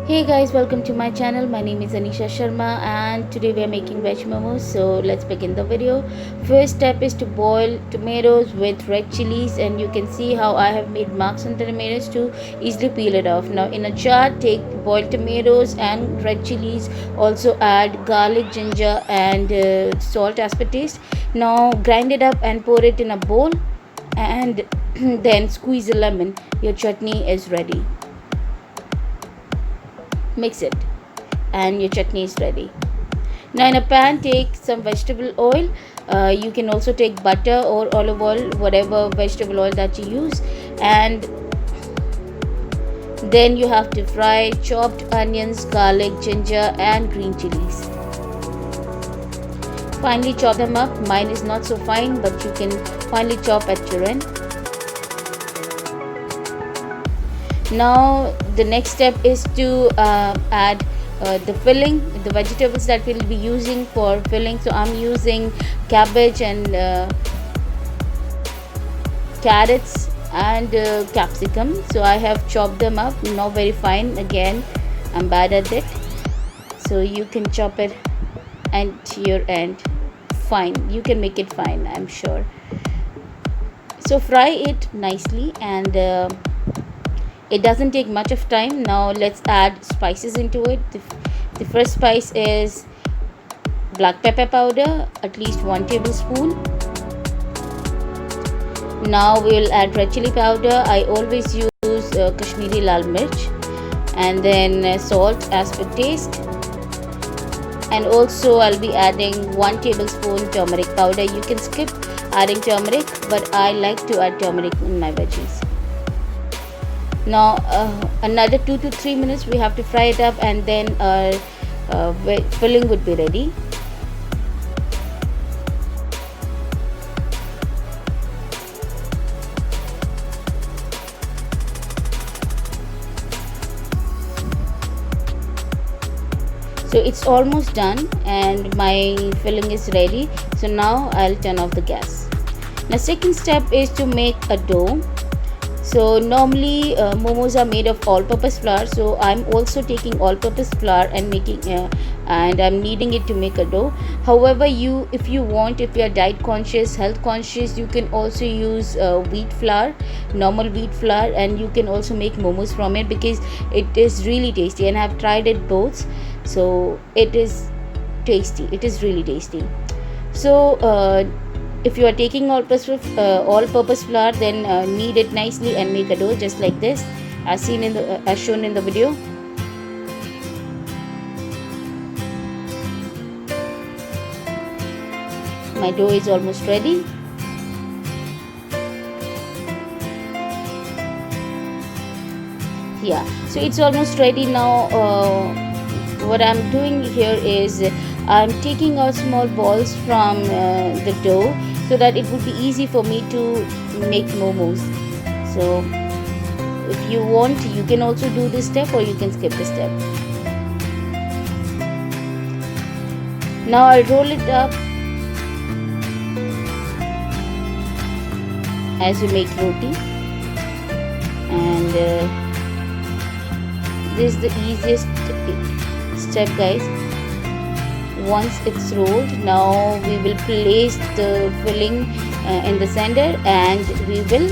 Hey guys, welcome to my channel. My name is Anisha Sharma and today we are making veg momos. So let's begin the video. First step is to boil tomatoes with red chilies, and you can see how I have made marks on the tomatoes to easily peel it off. Now in a jar, take boiled tomatoes and red chilies. Also add garlic, ginger and salt as per taste. Now grind it up and pour it in a bowl, and then squeeze a lemon. Your chutney is ready. Mix it and your chutney is ready. Now in a pan, take some vegetable oil. You can also take butter or olive oil, whatever vegetable oil that you use, and then you have to fry chopped onions, garlic, ginger and green chilies. Finely chop them up. Mine is not so fine, but you can finely chop at your end. Now the next step is to add the filling, the vegetables that we'll be using for filling. So I'm using cabbage and carrots and capsicum. So I have chopped them up, not very fine. Again, I'm bad at it, so you can chop it at your end fine. You can make it fine, I'm sure. So fry it nicely, and it doesn't take much of time. Now let's add spices into it. The first spice is black pepper powder, at least 1 tablespoon. Now we will add red chili powder. I always use Kashmiri lal mirch, and then salt as per taste. And also I'll be adding 1 tablespoon turmeric powder. You can skip adding turmeric, but I like to add turmeric in my veggies. Now another 2 to 3 minutes we have to fry it up, and then filling would be ready. So it's almost done and my filling is ready. So now I'll turn off the gas. Now second step is to make a dough. So normally momos are made of all-purpose flour, so I'm also taking all-purpose flour and making and I'm kneading it to make a dough. However, if you are diet conscious, health conscious, you can also use wheat flour, normal wheat flour, and you can also make momos from it because it is really tasty, and I've tried it both. So it is tasty, it is really tasty. So if you are taking all-purpose flour, then knead it nicely and make a dough just like this, as shown in the video. My dough is almost ready. Yeah, so it's almost ready now. What I'm doing here is I'm taking out small balls from the dough, so that it would be easy for me to make momos. So if you want, you can also do this step, or you can skip this step. Now I'll roll it up as you make roti, and this is the easiest step, guys. Once it's rolled, now we will place the filling in the center, and we will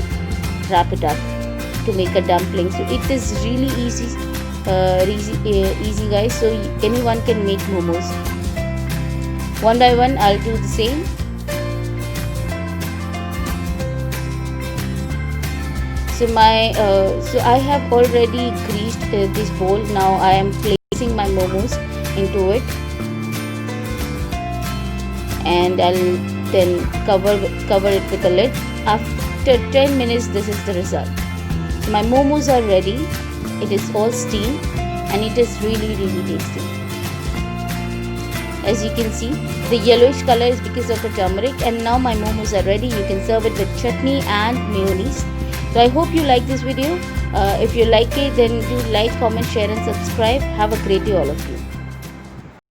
wrap it up to make a dumpling. So it is really easy, guys. So anyone can make momos. One by one I'll do the same. So so I have already greased this bowl. Now I am placing my momos into it, and I'll then cover it with a lid. After 10 minutes, this is the result. So my momos are ready. It is all steamed, and it is really tasty. As you can see, the yellowish color is because of the turmeric, and now my momos are ready. You can serve it with chutney and mayonnaise. So I hope you like this video. If you like it, then do like, comment, share and subscribe. Have a great day, all of you.